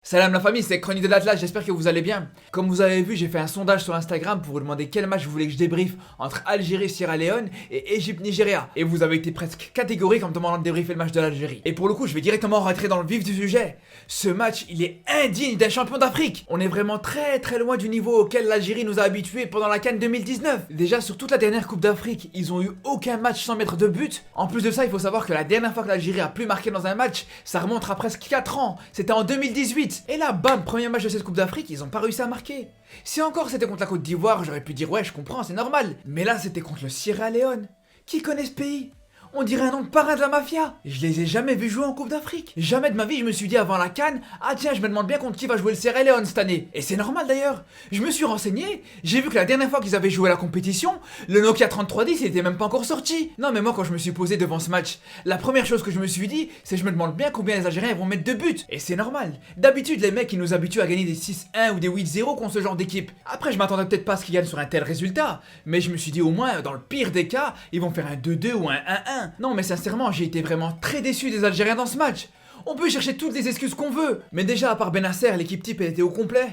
Salam la famille, c'est Chronique de l'Atlas, j'espère que vous allez bien. Comme vous avez vu, j'ai fait un sondage sur Instagram pour vous demander quel match vous voulez que je débriefe entre Algérie, Sierra Leone et Égypte, Nigeria. Et vous avez été presque catégorique en me demandant de débriefer le match de l'Algérie. Et pour le coup, je vais directement rentrer dans le vif du sujet. Ce match, il est indigne d'un champion d'Afrique. On est vraiment très loin du niveau auquel l'Algérie nous a habitués pendant la CAN 2019. Déjà, sur toute la dernière Coupe d'Afrique, ils ont eu aucun match sans mettre de but. En plus de ça, il faut savoir que la dernière fois que l'Algérie a plus marqué dans un match, ça remonte à presque 4 ans. C'était en 2018. Et là, bam, premier match de cette Coupe d'Afrique, ils ont pas réussi à marquer. Si encore c'était contre la Côte d'Ivoire, j'aurais pu dire ouais, je comprends, c'est normal. Mais là, c'était contre le Sierra Leone. Qui connaît ce pays? On dirait un nom de parrain de la mafia. Je les ai jamais vus jouer en Coupe d'Afrique. Jamais de ma vie je me suis dit avant la CAN, ah tiens, je me demande bien contre qui va jouer le Sierra Leone cette année. Et c'est normal d'ailleurs. Je me suis renseigné, j'ai vu que la dernière fois qu'ils avaient joué la compétition, le Nokia 3310 il était même pas encore sorti. Non mais moi quand je me suis posé devant ce match, la première chose que je me suis dit, c'est je me demande bien combien les Algériens vont mettre de buts. Et c'est normal. D'habitude les mecs ils nous habituent à gagner des 6-1 ou des 8-0 contre ce genre d'équipe. Après je m'attendais peut-être pas à ce qu'ils gagnent sur un tel résultat, mais je me suis dit au moins dans le pire des cas, ils vont faire un 2-2 ou un 1-1. Non mais sincèrement, j'ai été vraiment très déçu des Algériens dans ce match. On peut chercher toutes les excuses qu'on veut, mais déjà à part Benasser, l'équipe type elle était au complet.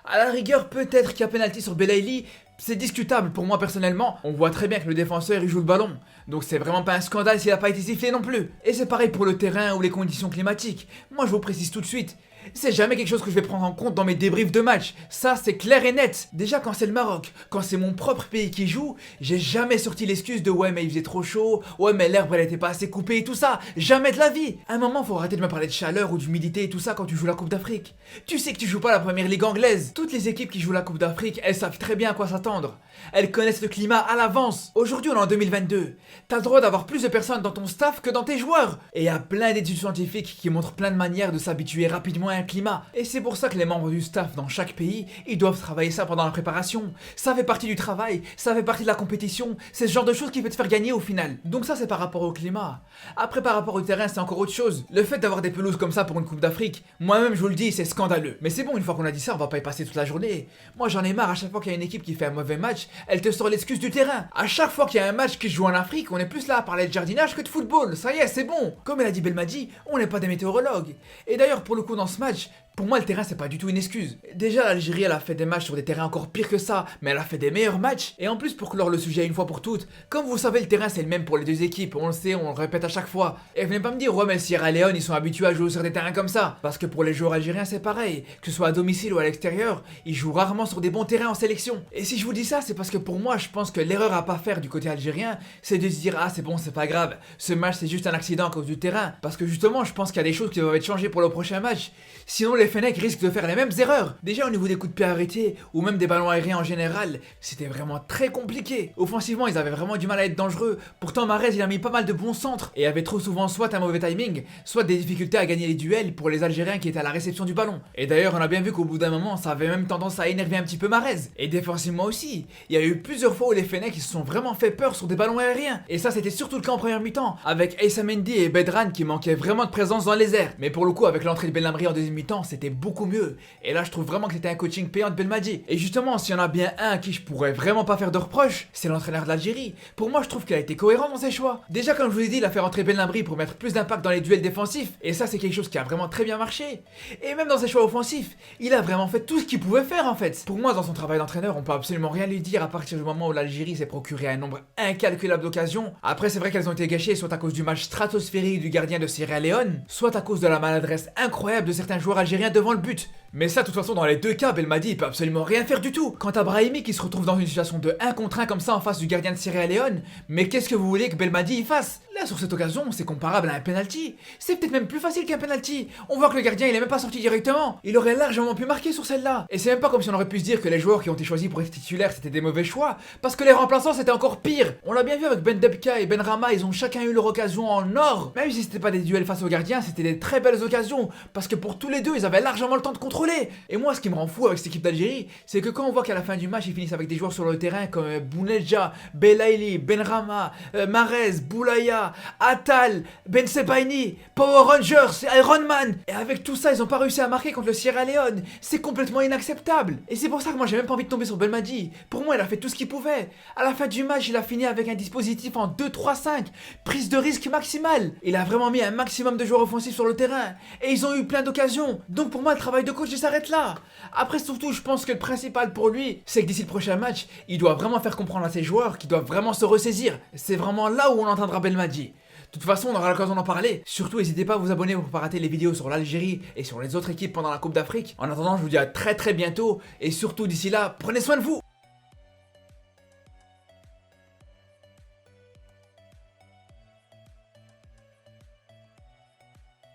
À la rigueur, peut-être qu'il y a penalty sur Belaïli, c'est discutable pour moi personnellement. On voit très bien que le défenseur il joue le ballon, donc c'est vraiment pas un scandale s'il a pas été sifflé non plus. Et c'est pareil pour le terrain ou les conditions climatiques. Moi je vous précise tout de suite, c'est jamais quelque chose que je vais prendre en compte dans mes débriefs de match. Ça, c'est clair et net. Déjà, quand c'est le Maroc, quand c'est mon propre pays qui joue, j'ai jamais sorti l'excuse de ouais, mais il faisait trop chaud, ouais, mais l'herbe elle était pas assez coupée et tout ça. Jamais de la vie. À un moment, faut arrêter de me parler de chaleur ou d'humidité et tout ça quand tu joues la Coupe d'Afrique. Tu sais que tu joues pas la première ligue anglaise. Toutes les équipes qui jouent la Coupe d'Afrique, elles savent très bien à quoi s'attendre. Elles connaissent le climat à l'avance. Aujourd'hui, on est en 2022. T'as le droit d'avoir plus de personnes dans ton staff que dans tes joueurs. Et il y a plein d'études scientifiques qui montrent plein de manières de s'habituer rapidement à un climat. Et c'est pour ça que les membres du staff dans chaque pays, ils doivent travailler ça pendant la préparation. Ça fait partie du travail, ça fait partie de la compétition, c'est ce genre de choses qui peut te faire gagner au final. Donc ça c'est par rapport au climat. Après par rapport au terrain c'est encore autre chose. Le fait d'avoir des pelouses comme ça pour une Coupe d'Afrique, moi-même je vous le dis c'est scandaleux. Mais c'est bon, une fois qu'on a dit ça on va pas y passer toute la journée. Moi j'en ai marre, à chaque fois qu'il y a une équipe qui fait un mauvais match, elle te sort l'excuse du terrain. À chaque fois qu'il y a un match qui se joue en Afrique, on est plus là à parler de jardinage que de football. Ça y est, c'est bon. Comme elle a dit Belmadi, on n'est pas des météorologues. Et d'ailleurs pour le coup dans ce match, pour moi, le terrain, c'est pas du tout une excuse. Déjà, l'Algérie, elle a fait des matchs sur des terrains encore pires que ça, mais elle a fait des meilleurs matchs. Et en plus, pour clore le sujet une fois pour toutes, comme vous savez, le terrain, c'est le même pour les deux équipes. On le sait, on le répète à chaque fois. Et venez pas me dire, ouais, mais Sierra Leone, ils sont habitués à jouer sur des terrains comme ça. Parce que pour les joueurs algériens, c'est pareil. Que ce soit à domicile ou à l'extérieur, ils jouent rarement sur des bons terrains en sélection. Et si je vous dis ça, c'est parce que pour moi, je pense que l'erreur à pas faire du côté algérien, c'est de se dire, ah, c'est bon, c'est pas grave. Ce match, c'est juste un accident à cause du terrain. Parce que justement, je pense qu'il y a des choses qui doivent être changées pour le prochain match. Sinon, les Fennecs risquent de faire les mêmes erreurs. Déjà au niveau des coups de pied arrêtés ou même des ballons aériens en général, c'était vraiment très compliqué. Offensivement, ils avaient vraiment du mal à être dangereux. Pourtant Mahrez, il a mis pas mal de bons centres et avait trop souvent soit un mauvais timing, soit des difficultés à gagner les duels pour les Algériens qui étaient à la réception du ballon. Et d'ailleurs, on a bien vu qu'au bout d'un moment, ça avait même tendance à énerver un petit peu Mahrez. Et défensivement aussi, il y a eu plusieurs fois où les Fennecs ils se sont vraiment fait peur sur des ballons aériens. Et ça, c'était surtout le cas en première mi-temps, avec Aïssa Mendy et Bedran qui manquaient vraiment de présence dans les airs. Mais pour le coup, avec l'entrée de Belhamri en deuxième mi-temps, c'était beaucoup mieux. Et là, je trouve vraiment que c'était un coaching payant de Belmadi. Et justement, s'il y en a bien un à qui je pourrais vraiment pas faire de reproche, c'est l'entraîneur de l'Algérie. Pour moi, je trouve qu'il a été cohérent dans ses choix. Déjà, comme je vous ai dit, il a fait rentrer Belhamri pour mettre plus d'impact dans les duels défensifs. Et ça, c'est quelque chose qui a vraiment très bien marché. Et même dans ses choix offensifs, il a vraiment fait tout ce qu'il pouvait faire en fait. Pour moi, dans son travail d'entraîneur, on peut absolument rien lui dire à partir du moment où l'Algérie s'est procuré un nombre incalculable d'occasions. Après, c'est vrai qu'elles ont été gâchées soit à cause du match stratosphérique du gardien de Sierra Leone, soit à cause de la maladresse incroyable de certains joueurs algériens devant le but. Mais ça, de toute façon, dans les deux cas, Belmadi il peut absolument rien faire du tout. Quant à Brahimi qui se retrouve dans une situation de 1 contre 1 comme ça en face du gardien de Sierra Leone, mais qu'est-ce que vous voulez que Belmadi y fasse? Là, sur cette occasion, c'est comparable à un penalty. C'est peut-être même plus facile qu'un penalty. On voit que le gardien il est même pas sorti directement. Il aurait largement pu marquer sur celle-là. Et c'est même pas comme si on aurait pu se dire que les joueurs qui ont été choisis pour être titulaires c'était des mauvais choix, parce que les remplaçants c'était encore pire. On l'a bien vu avec Ben Debka et Ben Rama, ils ont chacun eu leur occasion en or. Même si c'était pas des duels face au gardien, c'était des très belles occasions, parce que pour tous les deux, ils avaient largement le temps de contrôler. Et moi, ce qui me rend fou avec cette équipe d'Algérie, c'est que quand on voit qu'à la fin du match, ils finissent avec des joueurs sur le terrain comme Bounedja, Belaïli, Benrahma, Mahrez, Boulaya, Attal, Ben Sebaini, Power Rangers, Iron Man. Et avec tout ça, ils ont pas réussi à marquer contre le Sierra Leone. C'est complètement inacceptable. Et c'est pour ça que moi, j'ai même pas envie de tomber sur Belmadi. Pour moi, il a fait tout ce qu'il pouvait. À la fin du match, il a fini avec un dispositif en 2-3-5, prise de risque maximale. Il a vraiment mis un maximum de joueurs offensifs sur le terrain. Et ils ont eu plein d'occasions occasion. Donc pour moi, le travail de coach, il s'arrête là. Après, surtout, je pense que le principal pour lui, c'est que d'ici le prochain match, il doit vraiment faire comprendre à ses joueurs qu'ils doivent vraiment se ressaisir. C'est vraiment là où on entendra Belmadi. De toute façon, on aura l'occasion d'en parler. Surtout, n'hésitez pas à vous abonner pour ne pas rater les vidéos sur l'Algérie et sur les autres équipes pendant la Coupe d'Afrique. En attendant, je vous dis à très bientôt. Et surtout, d'ici là, prenez soin de vous.